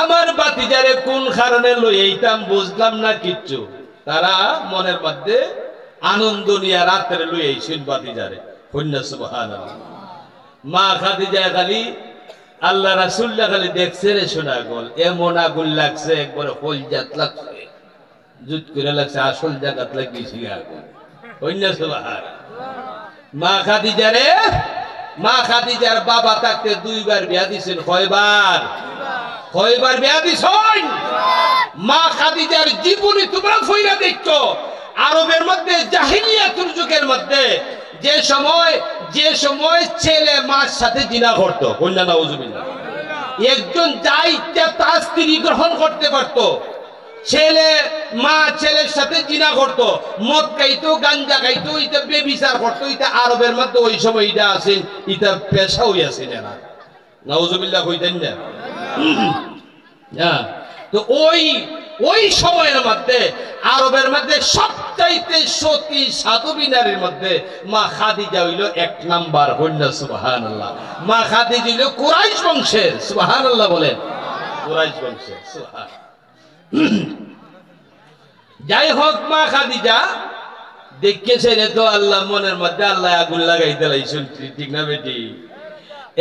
আমার বাতিজারে কোন কারণে লই এইতাম বুঝলাম না কিচ্ছু। তারা মনের মধ্যে আনন্দ নিয়ে রাত্রে লই এইছেন বাতিজারে। সুবহানাল্লাহ। মা খাদিজা খালি আল্লাহ রাসূলুল্লাহ খালি দেখছে রে শোনা গল, এমন আগুন লাগছে একবারে কলজাত লাগছে, জুত করে লাগছে, আসল জায়গাত লাগিয়েছি আগুন। সুবহানাল্লাহ। মা খাদিজার বাবা থাকতে 2 বার বিয়া দিছেন। কয়বার বিয়া দিছেন? মা খাদিজার জীবনী তোমরা ফইরা দেখছো। আরবের মধ্যে জাহিলিয়াতুল যুগের মধ্যে যে সময় ছেলে মার সাথে জিনা করতো, কন্যা নাউজুবিল্লাহ, একজন যা ইচ্ছা তার স্ত্রী গ্রহণ করতে পারতো। ছেলের সাথে জিনা করতো, মদ খাইতো, গাঞ্জা খাইতো, এটা বেবিচার করতো। এটা আরবের মধ্যে ওই সময় এটা আছেন, এটা পেশা হইয়াছেন এরা। নাউজুবিল্লাহ কইতেন না? তো ওই সময়ের মধ্যে আরবের মধ্যে সবচাইতে সতী সাধবী নারীর মধ্যে মা খাদিজা হইল 1 নাম্বার। সুবহানাল্লাহ। মা খাদিজা হইল কুরাইশ বংশের। সুবহানাল্লাহ বলেন, কুরাইশ বংশের। যাই হোক, মা খাদিজা দেখেছেন তো আল্লাহ মনের মধ্যে আল্লাহ আগুন লাগাই দিলাইছেন, ঠিক না বেটি?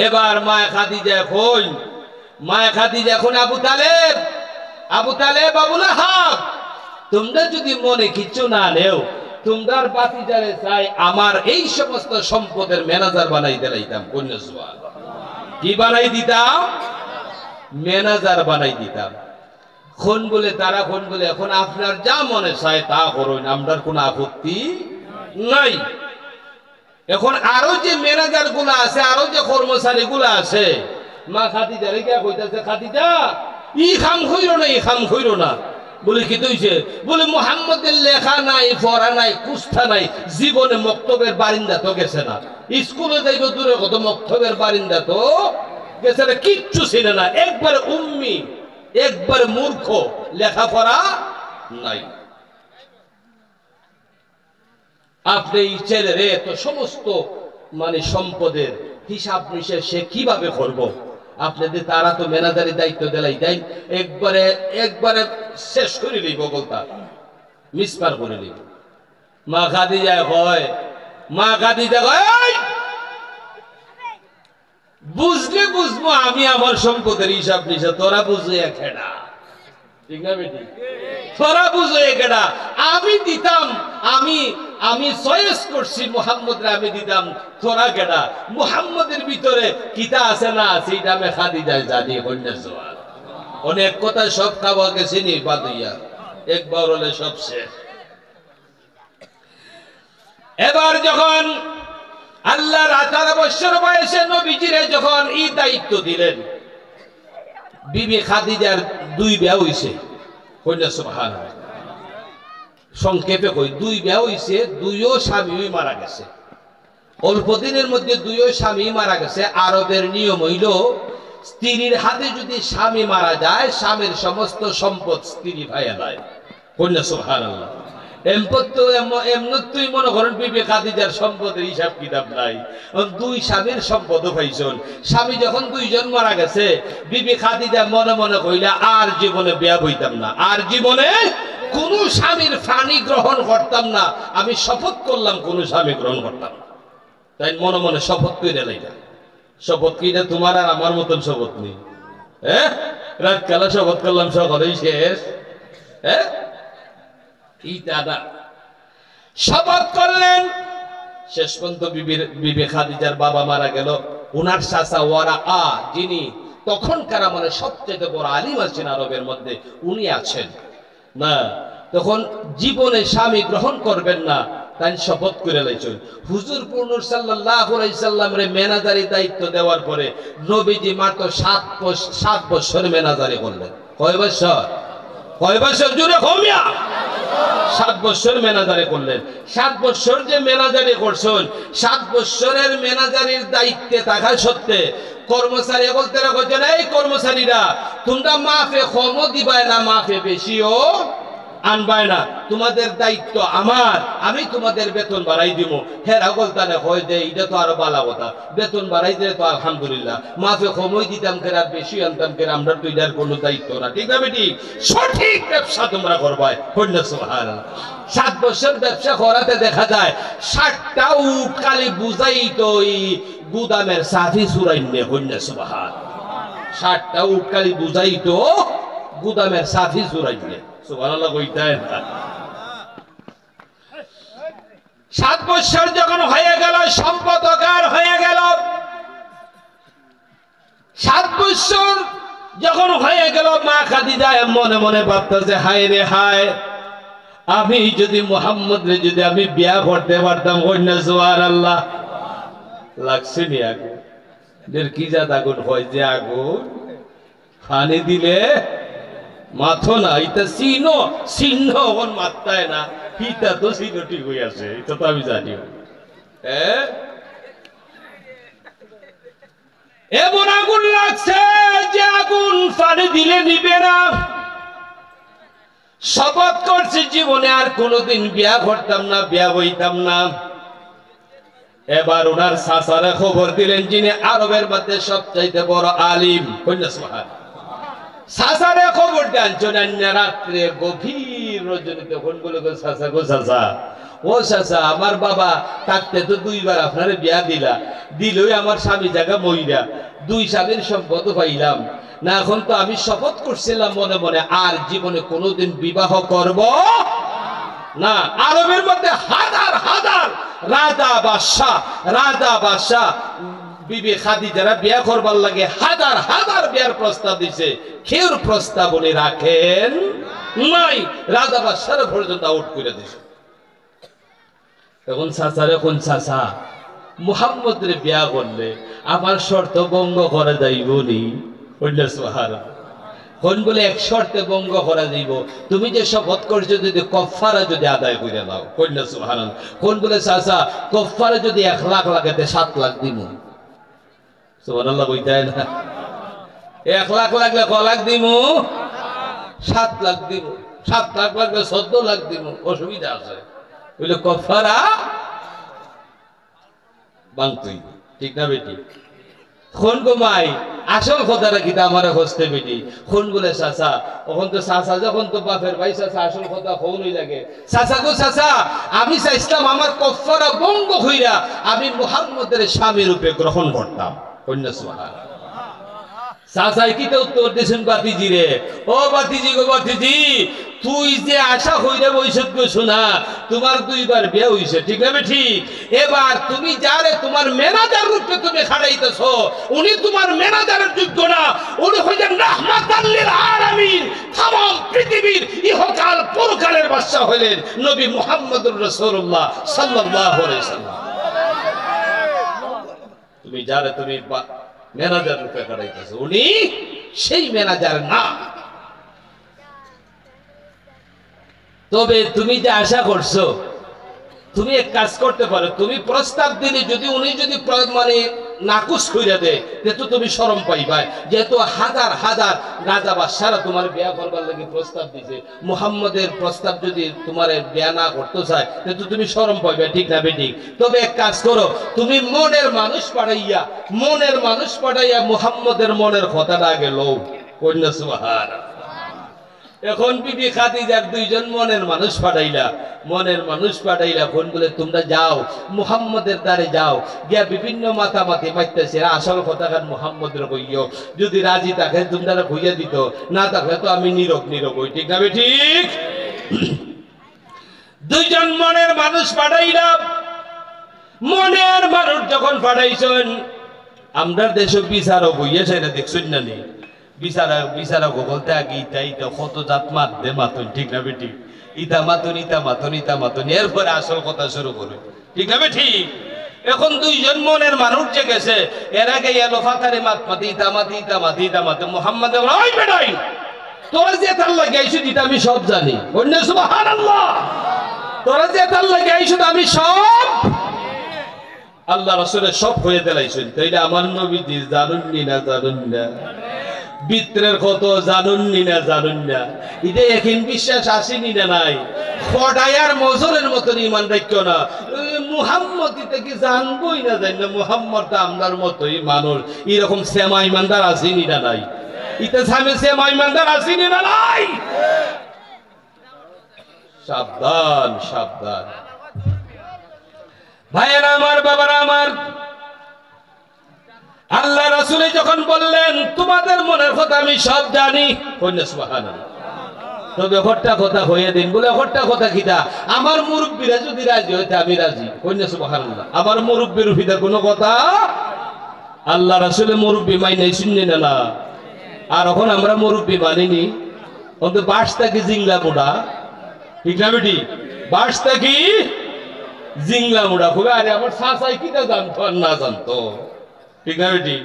এবার মা খাদিজা এখন আবু তালেব আবু লাহাব, তোমরা যদি মনে কিছু না নেও, তোমরার বাতিজারে চাই আমার এই সমস্ত সম্পদের ম্যানেজার বানাই দিলাইতাম। কি বানাই দিতাম? ম্যানেজার বানাই দিতাম। তারা বলে এখন আপনার যা মনে চায় তা করুন, আমরার কোনো আপত্তি নাই। এখন আরো যে ম্যানেজার গুলা আছে, আরো যে কর্মচারী গুলা আছে, মা খাদিজারে কে কইতাছে, খাদিজা ই খাম কইরো না। বলে কি হইছে? বলে মুহাম্মদের লেখা নাই, পড়া নাই, কুষ্ঠা নাই, জীবনে মক্তবের বারিন্দা তো গেছে না। স্কুলে যাইব দূরে কত, মক্তবের বারিন্দা তো গেছে না, কিচ্ছু ছিল না। একবারে উম্মি, একবারে মূর্খ, লেখাপড়া নাই। আপনি এই ছেলের এত সমস্ত সম্পদের হিসাব নিশেষ সে কিভাবে করব? আপনাদের তারা তো ম্যানেজারি দায়িত্ব দিলাই দেয়, একবারে শেষ করে লইব, বলতা মিসপার করে লইব। মা খাদিজা কয় বুঝবো আমি আমার সম্পদের হিসাব নিশা, তোরা বুঝে একেডা, ঠিক না বেটি? তোরা বুঝে একেডা, আমি দিতাম, আমি চয়েস করছি মুহাম্মদরে আমি দিতাম, তোরা কেডা? মুহাম্মদের ভিতরে কিতা আছে না আছে এটা আমি খাদিজা জানি। অনেক কথা সব খাওয়া গেছে নি বাদিয়া, একবার হলে সব শেষ। এবার যখন আল্লাহর 18 বছর বয়সে নবীজিরে যখন এই দায়িত্ব দিলেন, বিবি খাদিজার 2 বিয়া হইছে। সুবহানাল্লাহ। সংক্ষেপে কই 2 বিয়া হইছে, 2ও স্বামী মারা গেছে। অল্প দিনের মধ্যে 2ও স্বামী মারা গেছে। আরবের নিয়ম হইল, স্ত্রীর হাতে যদি স্বামী মারা যায়, স্বামীর সমস্ত সম্পদ স্ত্রী ভাইয়া দেয়। সুবহানাল্লাহ। এমনই মনে করেন বিবি খাদিজার সম্পদের হিসাব কিতাব নাই, 2 স্বামীর সম্পদও পাইছেন। স্বামী যখন 2 জন মারা গেছে, বিবি খাদিজা মনে মনে কইলা আর জীবনে বিয়া বইতাম না, আর জীবনে কোন স্বামীর ফানি গ্রহণ করতাম না। আমি শপথ করলাম কোন স্বামী গ্রহণ করতাম না। তাই মনে মনে শপথ করে লাইলা। শপথ কি তোমার আর আমার মতন শপথ নেই? রাত কালা শপথ করলাম, সকালেই শেষ। শপথ করলেন, শেষ পর্যন্ত বিবি খাদিজার বাবা মারা গেল। উনার চাচা ওয়ারাকা, যিনি তখনকার সবচেয়ে বড় আলিম আছেন আরবের মধ্যে, উনি আছেন না। তখন জীবনে স্বামী গ্রহণ করবেন না, তাই শপথ করে লাইছেন। হুজুর নূর সাল্লাল্লাহু আলাইহি সাল্লামের ম্যানেজারি দায়িত্ব দেওয়ার পরে নবীজি মাত্র 7 বছর ম্যানেজারি করলেন। কয় বছর জুড়ে কমিয়া 7 বছর ম্যানেজারি করলেন। 7 বছর যে ম্যানেজারি করছেন, 7 বছরের ম্যানেজারির দায়িত্বে থাকা সত্ত্বে কর্মচারী বলতে রাখছেন, এই কর্মচারীরা তোমরা মাফে কমও দিবাই না, মাফে বেশিও আনবাই না, তোমাদের দায়িত্ব আমার, আমি তোমাদের বেতন বাড়াই দিব। হেরা গলতানে হয় যে এটা তো আরো বালা কথা, বেতন বাড়াই দিলে তো আলহামদুলিল্লাহ, মাফে সময় দিতাম কেরা, বেশি আনতাম কেরা, আমরা তো এটার কোনো দায়িত্ব না। ঠিক না বেটি? সঠিক ব্যবসা তোমরা করবাই। কন্যা সুবহানাল্লাহ। 7 বছর ব্যবসা করাতে দেখা যায় 60টা উট খালি বুঝাই তো এই গুদামের সাফি সুরাইনে। কন্যা সুবহানাল্লাহ। 60টা উট খালি বুঝাই তো গুদামের সাফি সুরাইনে। সুবহানাল্লাহ কইতেন না। 7 বছর যখন হয়ে গেল, সম্পদকার হয়ে গেল, 7 বছর যখন হয়ে গেল, মা খাদিজা মনে মনে ভাবতেছে, হায় রে হায়, আমি যদি মুহাম্মদ রে যদি আমি বিয়া করতে পারতাম। কন্যা সুবহানাল্লাহ। লাগছে নি আগুন? কি জাত আগুন হয় যে আগুন পানি দিলে মাথো না, এটা চিহ্ন চিহ্ন এখন মাত্রায় না, ইটা তো চিহ্ন ঠিক হয়ে আছে, এটা তো আমি জানি। এমন আগুন লাগছে যে আগুন পানি দিলে নিবে না। শপথ করছে জীবনে আর কোনোদিন বিয়া করতাম না, বিয়া বইতাম না। এবার ওনার চাচারে খবর দিলেন, যিনি আরবের মধ্যে সবচাইতে বড় আলিম। কন্যা সুবহানাল্লাহ। চাচারে খবর দেন, রাত্রে গভীর রজনী তখন বলে, গো চাচা, গো চাচা, ও চাচা, আমার বাবা থাকতে তো 2 বার আপনারে বিয়া দিলই আমার স্বামী জায়গা মইরা, 2 স্বামীর সম্পদ পাইলাম না। এখন তো আমি শপথ করছিলাম মনে মনে আর জীবনে কোনোদিন বিবাহ করব না। আরবের মধ্যে হাজার হাজার রাজা বাদশাহ বিবি খাদিজারা বিয়া করবার লাগে হাজার হাজার বিয়ার প্রস্তাব দিছে, কেউ প্রস্তাব উনি রাখেন নাই। রাজা বাদশাহ পর্যন্ত আউট করে দিছে। এখন চাচারে, কোন চাচা, মুহাম্মদের বিয়া করলে আমার শর্ত ভঙ্গ করা যাইব নি? কন্যা সুবহানাল্লাহ। কোন বলে এক শর্তে ভঙ্গ করা যাইব, তুমি যে শপথ করছো যদি কফারা যদি আদায় করে দাও। কন্যা সুবহানাল্লাহ। কোন বলে চাচা, কফারা যদি 1 লাখ লাগাতে 7 লাখ দিব। সুবহানাল্লাহ কইতাই না? 1 লাখ লাগলে ক লাখ দিব? 7 লাখ দিব। 7 লাখ লাগলে 14 লাখ দিব। অসুবিধা আছে বলে কফারা বাংতুই। ঠিক না বেটি? কোন গো মাই, আসল কথাটা কি আমার হস্তে বেটি? কোন বলে চাচা, ওখান তো চাচা যখন তো বাপের ভাই চাচা, আসল কথা কোনই লাগে। চাচা গো চাচা, আমি চাইছিলাম আমার কফারা ভঙ্গ হইরা আমি মুহাম্মদের স্বামী রূপে গ্রহণ করতাম। কন্যা সুবহানাল্লাহ। চাচাই কি তো উত্তর দিয়েছেন, বাতিজি রে, ও বাতিজি গো বাতিজি, তুই যে আশা হইলে বৈশত গো শোনা, তোমার 2 বার বিয়ে হইছে। ঠিক না ঠিক? এবার তুমি যারে তোমার ম্যানেজার রূপে তুমি খাড়াইতেছো, উনি তোমার ম্যানেজারের যোগ্য না, উনি হইলেন রাহমাতাল লিল আলামিন, तमाम পৃথিবীর ইহকাল পরকালের বাদশা হইলেন নবী মুহাম্মদুর রাসূলুল্লাহ সাল্লাল্লাহু আলাইহি সাল্লাম। তুমি যারে তুমি ম্যানেজার রূপে খাড়াইতেছো, উনি সেই ম্যানেজার না। তবে তুমি যে আশা করছো, তুমি এক কাজ করতে পারো, তুমি প্রস্তাব দিলে যদি উনি যদি মানে নাকুশ কইরা দেয়, যেহেতু তুমি শরম পাইবা, যেহেতু হাজার হাজার রাজা বাদশারা তোমার বিয়া করবার লাগি প্রস্তাব দিছে, মুহাম্মদের প্রস্তাব যদি তোমার বিয়া না করতে চায়, যেহেতু তুমি শরম পাইবা। ঠিক না বেঠিক? তবে এক কাজ করো, তুমি মনের মানুষ পাঠাইয়া মুহাম্মদের মনের কথাটা আগে লও। কন্যা সুবহানাল্লাহ। এখন বিবি খাদিজার 2 জন মনের মানুষ পাঠাইলা। কোন বলে, তোমরা যাও মুহাম্মদের দ্বারে যাও, গিয়া বিভিন্ন মাতামাতি মাইতেছে, আসল কথাকার মুহাম্মদের কইও, যদি রাজি থাকে তোমরা কইয়া দিত, না থাকলে তো আমি নীরব হই। ঠিক না ঠিক? 2 জন মনের মানুষ পাঠাইলা। মনের মানুষ যখন পাঠাইছেন, আমরা দেশ বিচারক হইয়াছে না, দেখছেন না নি? বিচারক বলতে আগে ইটা কত জাত মাতুন। ঠিক না বেটি? ইটা মাতুন এরপরে আসল কথা শুরু করে। ঠিক না ঠিক? এখন 2 জন মনের মানুষ যে গেছে, এর আগে এলো ফাতারে ইটা মাতি মুহাম্মদ ওই বেটাই, তোরা যে তার লাগে আইছো দিতে আমি সব জানি। কন্যা সুবহানাল্লাহ। তোরা যে তার লাগে আইছো আমি সব, আল্লাহ রাসূলের সব হয়ে দিলাইছেন। তাইলে আমার নবীজি জানুন না বিত্রের কত জানুন না এটা এখন বিশ্বাস আসেনি না নাই খড়ায়ার মজরের মতন ইমান রাখো না মুহাম্মদ থেকে জানবই না জানি না মুহাম্মদ আমরার মতোই মানুষ এরকম সেমা ইমানদার আসেনি না নাই এটা সামনে সেমা ইমানদার আসেনি না নাই সাবধান সাবধান ভাইয়েরা আমার বাবারা আমার আল্লাহ রাসূল যখন বললেন তোমাদের মনের কথা আমি সব জানি কইনা সুবহানাল্লাহ তবে হট্টা কথা হয়ে দিন বলে হট্টা কথা কিটা আমার মুরব্বিরা যদি রাজি হইতে আমি রাজি কইনা সুবহানাল্লাহ আমার মুরব্বির ভিতর কোনো কথা আল্লাহ রাসূলের মুরব্বি মাইনাই শুননি না আর এখন আমরা মুরব্বি মানিনি অন্ত বাসটা কি জিংলা মোড়া ঠিক না বেটি বাসটা কি জিংলা মোড়া খুব আরে আমার শাসাই কিটা জানতো আর না জানতো ঠিক না বেটি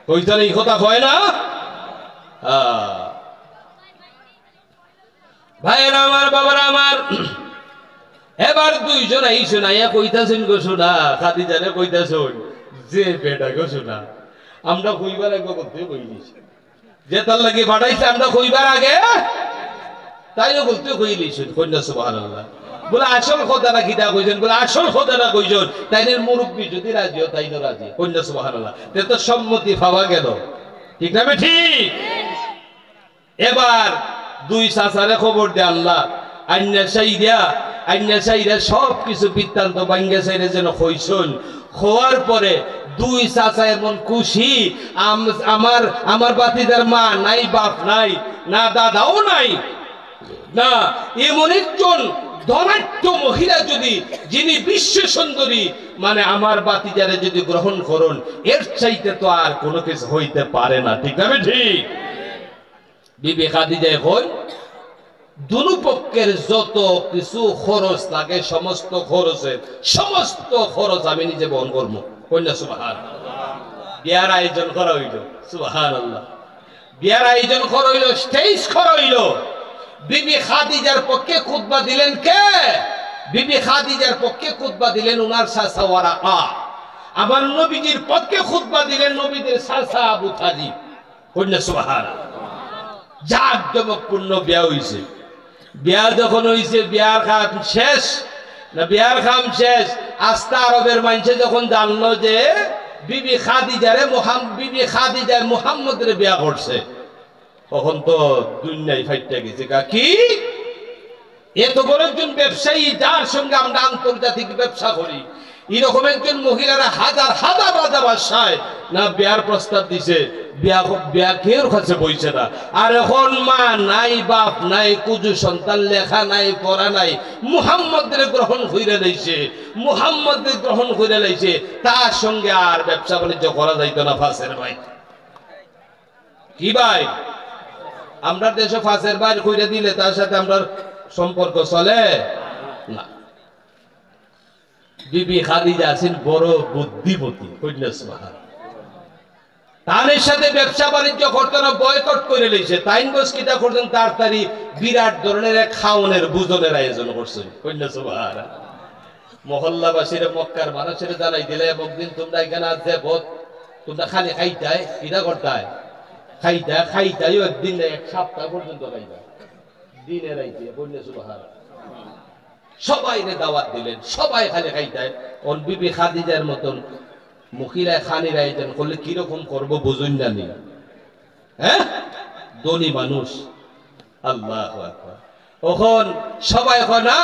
কইতালে এই কথা কয় না ভাইয়েরা আমার বাবারা আমার এবার দুইজন আইসো না ইয়া কইতাছেন গো শোনা খাদিজারে কইতাছেন যে বেটা গো শোনা আমরা কইবার আগে করতে কইলিস যে তার লাগি পাঠাইছে আমরা কইবার আগে তাইও বলতে কইলিস কন্যা সুবহানাল্লাহ বলে আসল কথাটা কিটা কইছেন বলে আসল কথাটা কইছেন তাইনের মুরব্বি যদি রাজি হয় তাইনো রাজি কন্যা সুবহানাল্লাহ তে তো সম্মতি পাওয়া গেল ঠিক না ঠিক এবার দুই চাচারে খবর দে আল্লাহ আইনা সাইরা সব কিছু বৃত্তান্ত বাঙ্গা সাইরে যেন কইছন খোয়ার পরে দুই চাচা এমন খুশি আমার বাতিদার মা নাই বাপ নাই না দাদাও নাই না এমন একজন ধনাঢ্য মহিলা যদি যিনি বিশ্ব সুন্দরী মানে আমার বাতিজারে যদি গ্রহণ করুন এর চাইতে তো আর কোনো কিছু হইতে পারে না ঠিক না ঠিক বিবি খাদিজা এখন দুনো পক্ষের যত কিছু খরচ লাগে সমস্ত খরচ আমি নিজে বহন করবো কন্যা সুবহানাল্লাহ বিয়ার আয়োজন করা হইল সুবহানাল্লাহ বিয়ার আয়োজন করা হইল স্টেজ করা হইল বিবি খাদিজার পক্ষে খুতবা দিলেন কে বিবি খাদিজার পক্ষে খুতবা দিলেন উনার চাচা ওয়ারাকা আমার নবীজির পক্ষে খুতবা দিলেন নবীদের চাচা আবু তালিব কন্যা সুবহানাল্লাহ জাঁকজমকপূর্ণ বিয়া হইছে বিয়া যখন হইছে বিয়ার খাম শেষ না বিয়ার খাম শেষ আস্তা আরবের মানুষে যখন জানলো যে বিবি খাদিজার মুহাম্মদের বিয়া করছে তখন তো দুনিয়ায় ফাইটটা গেছে কি এত বড় একজন ব্যবসায়ী যার সঙ্গে আমরা আন্তর্জাতিক ব্যবসা করি এরকম একজন মহিলারা হাজার হাজার রাজা বাদশায় না বিয়ার প্রস্তাব দিছে বিয়া কেউ কাছে বইছে না আর এখন মা নাই বাপ নাই কুজু সন্তান লেখা নাই পড়া নাই মুহাম্মদের গ্রহণ কইরা লইছে মুহাম্মদের গ্রহণ কইরা লইছে তার সঙ্গে আর ব্যবসা বাণিজ্য করা যাইতো না ফাঁসের ভাই কি ভাই আমরা দেশে ফাঁসের বাইর কইরা দিলে তার সাথে আমরা সম্পর্ক চলে না বিবি খাদিজা আছেন বড় বুদ্ধিমতী কন্যা সুবহানাল্লাহ তাদের সাথে ব্যবসা বাণিজ্য করতে না বয়কট করে লইছে তাইন বস কিটা করতেন তাড়াতাড়ি বিরাট ধরনের এক খাওনের ভোজনের আয়োজন করছেন কন্যা সুবহানাল্লাহ মহল্লাবাসীরা মক্কার মানুষের জানাই দিলে একদিন তোমরা এখানে আছে তোমরা খালি খাইতাই কিটা করতাই খাইতাই একদিন এক সপ্তাহ পর্যন্ত খাইতাই দিনে রাইতে কন্যা সুবহানাল্লাহ সবাই দাওয়াত দিলেন সবাই খালি খাইতাই ওর বিবি খাদিজার মতন মহিলা খানির আয়োজন করলে কিরকম করবো বুঝুন জানি হ্যাঁ ধনী মানুষ আল্লাহু আকবার তখন সবাই না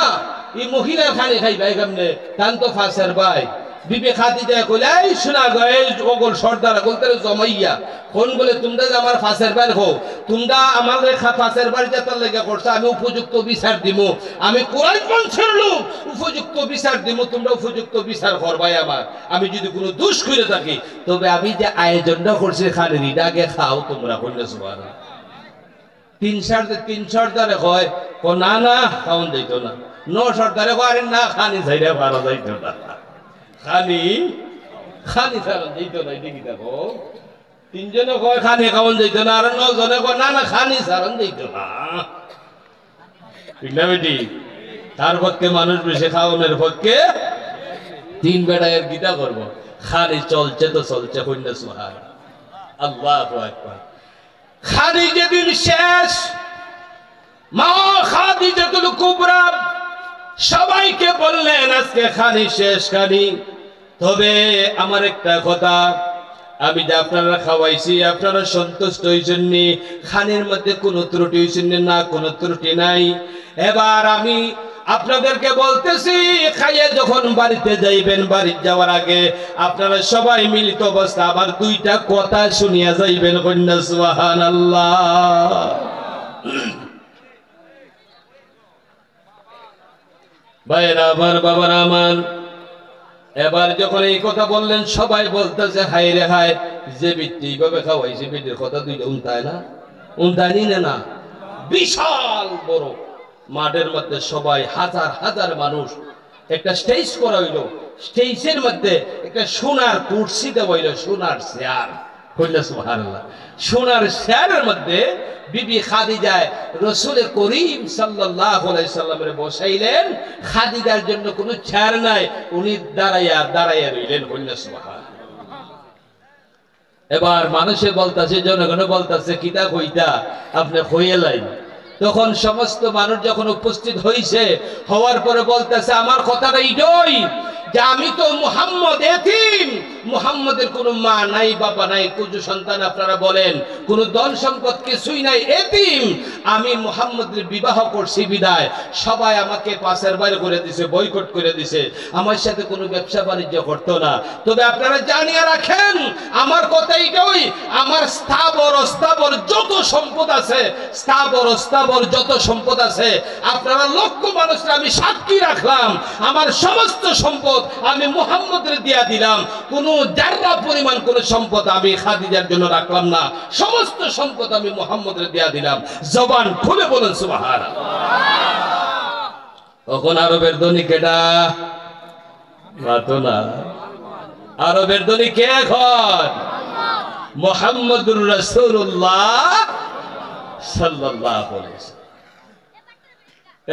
এই মহিলার খানি খাইবাই কেমনে তান তো ফাঁসের ভাই বিবি খাদিজা কইলে এই শোনা গো এই ওগল সর্দার বলতে জমাইয়া কোন বলে তোমরা যে আমার ফাঁসের বার হও তোমরা আমার ফাঁসের বার যেতে লেগে করছো আমি উপযুক্ত বিচার দিমু আমি কোরআন বংশের লোক উপযুক্ত বিচার দিমু তোমরা উপযুক্ত বিচার করবাই আমার আমি যদি কোনো দোষ করে থাকি তবে আমি যে আয়োজনটা করছি খানের এটা আগে খাও তোমরা কইলে সুবহানাল্লাহ তিন সর্দারে কয় না না খাওন যাইতো না সর্দারে কয় আরে না খানি যাইরা ভালো যাইতো না খানি সারণ যাইতো না দেখি দেখো তিনজনে কয় খানি খাওয়ান যাইত না আর 9 জনে কয় না না খানি সারণ যাইত না ঠিক না বেটি তার পক্ষে মানুষ বেশি খাওয়ানোর পক্ষে তিন বেড়ায়ের গীতা করবো খালি চলছে তো চলছে কন্যা সুবহানাল্লাহ আল্লাহু আকবার খানি যেদিন শেষ, মা খাদিজাতুল কুবরা সবাইকে বললেন আজকে খানি শেষ খানি। তবে আমার একটা কথা, আমি যে আপনারা খাওয়াইছি আপনারা সন্তুষ্ট হয়েছেন, খানির মধ্যে কোনো ত্রুটি হয়েছেন না, কোনো ত্রুটি নাই। এবার আমি আপনাদেরকে বলতেছি, খাইয়ে যখন বাড়িতে যাইবেন, বাড়ি যাওয়ার আগে আপনারা সবাই মিলিত অবস্থা আবার দুইটা কথা শুনিয়া যাইবেন। কন্যা সুবহানাল্লাহ। ভাইরা আমার, বাবার আমার, এবার যখন এই কথা বললেন সবাই বলতেছে হাই রে হাই, যে ব্যক্তি এইভাবে খাওয়াইছে বেটির কথা দুইটা উনতায় না, উনতায়নি না। বিশাল বড় মাঠের মধ্যে সবাই হাজার হাজার মানুষ, একটা স্টেজ করা হইলো, স্টেজের মধ্যে একটা সোনার কুর্সি দেওয়া হইলো, সোনার চেয়ার। কইলা সুবহানাল্লাহ। সোনার চেয়ারের মধ্যে বিবি খাদিজা রাসূল করিম সাল্লাল্লাহু আলাইহি সাল্লামের বসাইলেন। খাদিজার জন্য কোনো চেয়ার নাই, উনি দাঁড়াইয়া রইলেন। কইলা সুবহানাল্লাহ। এবার মানুষে বলতাছে, জনগণ বলতাছে কিতা কইতা আপনি কইলেন। তখন সমস্ত মানুষ যখন উপস্থিত হইছে, হওয়ার পরে বলতেছে আমার কথাটা এইটাই যে আমি তো মুহাম্মদ এতিম, মুহাম্মদের কোনো মা নাই, বাবা নাই, কুজু সন্তান আপনারা বলেন, কোনো ধন সম্পদ কিছুই নাই, এতিম। আমি মুহাম্মদের বিবাহ করছি বিদায় সবাই আমাকে পাশের বাইরে করে দিছে, বয়কট করে দিছে, আমার সাথে কোনো ব্যবসা বাণিজ্য করতো না। তবে আপনারা জানিয়ে রাখেন আমার কথা এইটাই, আমার স্থাবর অস্থাবর যত সম্পদ আছে, স্থাবর অস্থাবর যত সম্পদ আছে, আপনারা লক্ষ মানুষরা আমি সাক্ষী রাখলাম, আমার সমস্ত সম্পদ আমি মুহাম্মদের দিয়া দিলাম। কোন জাররা পরিমাণ কোন সম্পদ আমি খাদিজার জন্য রাখলাম না, সমস্ত সম্পদ আমি মুহাম্মদের দিয়া দিলাম। জবান খুলে বলেন সুবহানাল্লাহ। তখন আরবের ধনী কেডা? না, আরবের ধনী কে? এখন মুহাম্মদুর রাসূলুল্লাহ সাল্লাল্লাহু আলাইহি ওয়াসাল্লাম।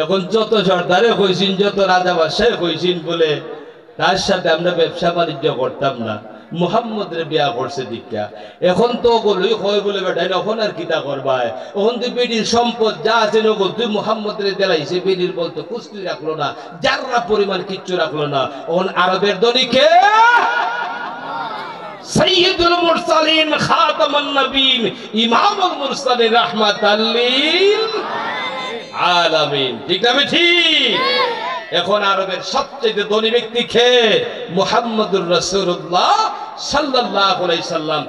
এখন যত সর্দারে কইছেন, যত রাজা বাদশাহ কইছেন বলে তার সাথে আমরা ব্যবসা বাণিজ্য করতাম না, মুহাম্মদের বিয়া করছে দীক্ষা। এখন তো বলই হয় বলে বেটাই, এখন আর কিতা করবায়, এখন তুই বেটির সম্পদ যা আছে নগদ তুই মুহাম্মদের দেলাইছে, বেটির বলতো কুস্তি রাখলো না, যাররা পরিমাণ কিচ্ছু রাখলো না। এখন আরবের ধনীকে সাইয়্যিদুল মুরসালিন, খাতামুন নবীন, ইমামুল মুরসালিন, রাহমাতাল লিল আলামিন। ঠিক না ঠিক? এখন আরবের সবচেয়ে ধনী ব্যক্তি কে? মুহাম্মদুর রাসূলুল্লাহ সাল্লাল্লাহু আলাইহি সাল্লাম।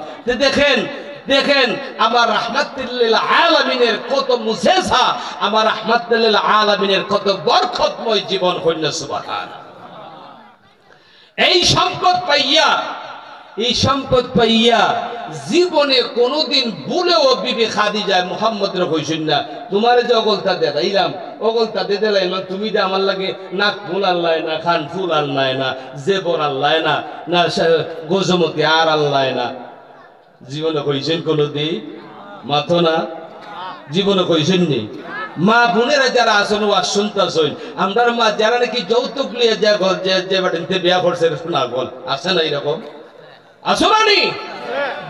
দেখেন আমার রাহমাতুল লিল আলামিনের কত মুজিজা, আমার রাহমাতুল লিল আলামিনের কত বরকতময় জীবন। কইনা সুবহানাল্লাহ। এই সম্পদ পাইয়া জীবনে কোনোদিন ভুলেও বিবি খাদিজা মুহাম্মদের কইছেন না তোমারে যে অগলতা দেখাইলাম, অগলতা দিয়ে দিলাম, তুমি যে আমার লাগে নাক ফুল আল্লাহ না, খান ফুল আল্লাহ না, জেবর আল্লাহ না, না গজমতি আর আল্লাহ না। জীবনে কইছেন কোনোদিন? মাথো না, জীবনে কইছেন নি? মা বোনেরা যারা আসেন ওয়াজ শুনতেছেন, আমরা মা যারা নাকি যৌতুক লিয়ে যে বাড়িতে বিয়া করছে শোনা গল আছে না, এরকম আসলানি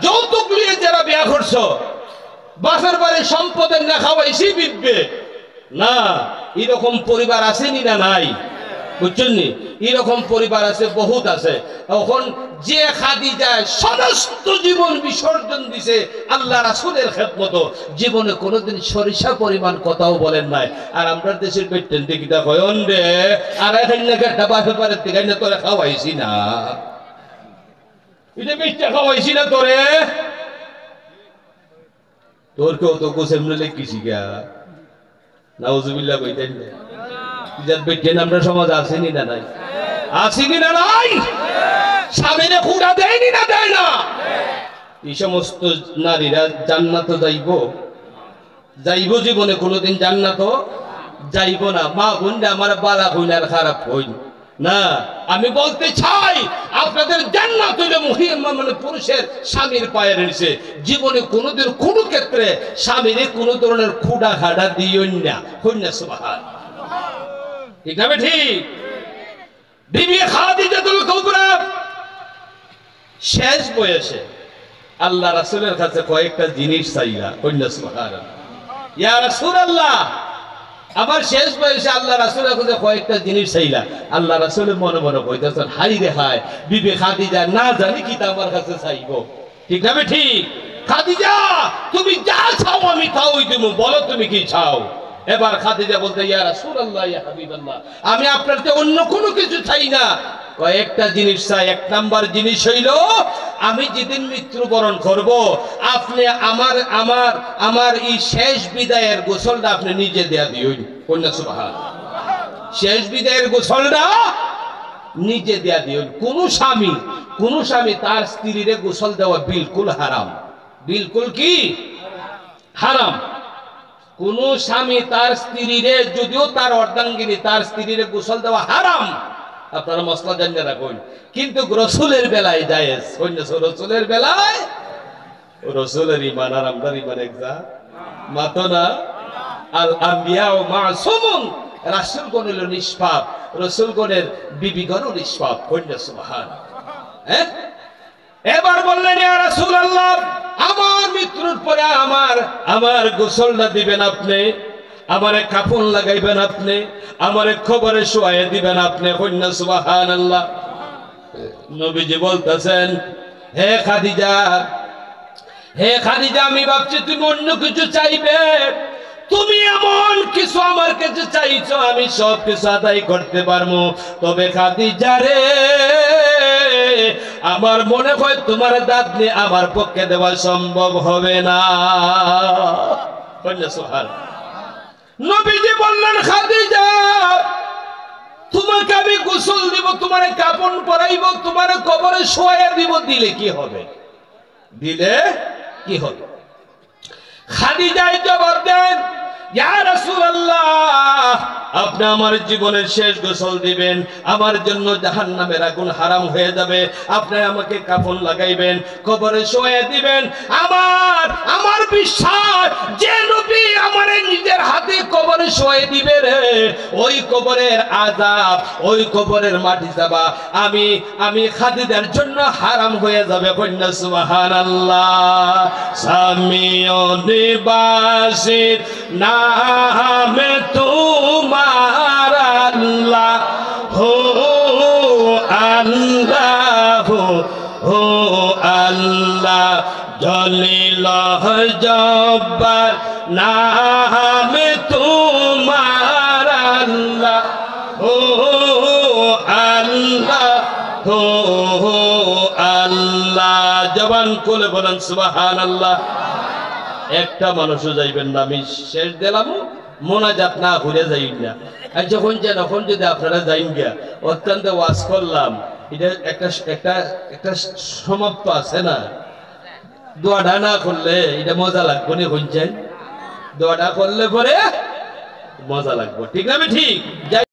যৌতুক লিয়ে যারা বিয়া করছো, বাসার বাড়ির সম্পদের না খাওয়াইছি বিববে না, এরকম পরিবার আসেনি না নাই? বুঝছেন নি? এরকম পরিবার আছে, বহুত আছে। এখন যে খাদিজা সমস্ত জীবন বিসর্জন দিছে আল্লাহ রাসূলের খেদমত, জীবনে কোনোদিন সরিষা পরিমাণ কথাও বলেন নাই। আর আমরা দেশের পেটেন দিকিটা কয়ন রে, আর এখানে একটা বাসা পারে থেকে তোরে খাওয়াইছি না, এটা মিথ্যা খাওয়াইছি না তোরে, তোর কেউ তো গোসেম লিখিছি গা নাউজুবিল্লাহ কইতেন না। যার বেটেন আমরা সমাজ আসেনি না নাই? আসেনি না নাই? স্বামীরে খুঁড়া দেয়নি না দেয় না? এই সমস্ত নারীরা জান্নাত যাইব জীবনে কোনোদিন জান্নাত যাইব না। মা বোনরা আমার বালা হইন আর খারাপ হইন না, আমি বলতে চাই আপনাদের জান্নাত হইলে মানে পুরুষের স্বামীর পায়ের নিচে। জীবনে কোনোদিন কোনো ক্ষেত্রে স্বামীরে কোনো ধরনের খুঁড়া খাড়া দিইন না। হইন না সুবহানাল্লাহ। ঠিক না ঠিক? বিবি খাদিজাতুল কুবরা শেষ বয়সে আল্লাহ রাসূলের কাছে কয়েকটা জিনিস চাইলা। কইনা সুবহানাল্লাহ। ইয়া রাসূলুল্লাহ, আমার শেষ বয়সে আল্লাহ রাসূলের কাছে কয়েকটা জিনিস চাইলা। আল্লাহ রাসূলের মনে মনে কইতেছেন, হাই রে হাই, বিবি খাদিজা না জানি কি আমার কাছে চাইবো। ঠিক না ঠিক? খাদিজা, তুমি যা চাও আমি তাই দেব, বলো তুমি কি চাও। এবার খাদিজা বলতে, ইয়া রাসূলুল্লাহ, ইয়া হাবিবাল্লাহ, আমি আপনার থেকে অন্য কোনো কিছু চাই না, কয়েকটা জিনিস চাই। এক নাম্বার জিনিস হইল, আমি যেদিন মৃত্যুবরণ করব, আপনি আমার আমার আমার এই শেষ বিদায়ের গোসলটা আপনি নিজে দেয়া দিন। কন্যা সুবহানাল্লাহ। শেষ বিদায়ের গোসলটা নিজে দেয়া দিন। কোন স্বামী তার স্ত্রীর গোসল দেওয়া বিলকুল হারাম। বিলকুল কি হারাম। কোন স্বামী তার স্ত্রীরে, যদিও তার অর্ধাঙ্গিনী, তার স্ত্রীরে গোসল দেওয়া হারাম, আপনারা মশলা জানিয়ে রাখুন, কিন্তু রাসূলের বেলায় জায়েজ। রাসূলের বেলায়, রাসূলের ঈমান আর আমরার ঈমান একজা মাতনা। আল আম্বিয়া মাসুমুন, রাসূলগণ হলো নিষ্পাপ, রাসূলগণের বিবিগণও নিষ্পাপ। কইনা সুবহানাল্লাহ। এবার বললেন, ইয়া রাসূলুল্লাহ, আমার মৃত্যুর পরে আমার গোসলটা দিবেন আপনি, আমারে কাফন লাগাইবেন আপনি, আমারে কবরে শুয়াইয়া দিবেন আপনি। কইনা সুবহানাল্লাহ। নবীজি বলতেছেন, হে খাদিজা, আমি ভাবছি তুমি অন্য কিছু চাইবে। তুমি এমন কিছু আমার কাছে চাইছো, আমি সব কিছু আদায় করতে পারবো, তবে খাদিজা রে, আমার মনে হয় তোমার দাঁত নিয়ে আমার পক্ষে দেওয়া সম্ভব হবে না। নবীজি বললেন, খাদিজা, তোমাকে আমি গোসল দিব, তোমার কাপড় পরাইব, তোমার কবরে শোয়া দিব, দিলে কি হবে? খাদিজাই জবাব দেন, ইয়া রাসূলুল্লাহ, আপনি আমার জীবনের শেষ গোসল দিবেন, আমার জন্য জাহান্নামের আগুন হারাম হয়ে যাবে, আপনি আমাকে কাফন লাগাইবেন, কবরে শোয়া দিবেন। আমার বিশ্বাস, যে নবী আমারে নিজের হাতে কবরে শোয়া দিবে রে, ওই কবরের আযাব, ওই কবরের মাটি যাবা আমি খাদিজার জন্য হারাম হয়ে যাবে। কন্যা সুবহানাল্লাহ। সামিও নিবাসির নামে তোমার আল্লাহ হো আল্লাহ হো আল্লাহ, জলিল জব্বার নামে তোমার আল্লাহ হো আল্লাহ হো আল্লাহ। জবান খুলে বলেন সুবহানাল্লাহ। একটা মানুষও যাইবেন না, আমি শেষ দিলাম, মোনাজাত না ঘুরে যাই না। আর যখন যদি আপনারা যাইন গিয়া, অত্যন্ত ওয়াজ করলাম, এটা একটা সমাপ্ত আছে না, দোয়াটা না করলে এটা মজা লাগবে না। শুনছেন, দোয়াটা করলে পরে মজা লাগবে। ঠিক না? ঠিক।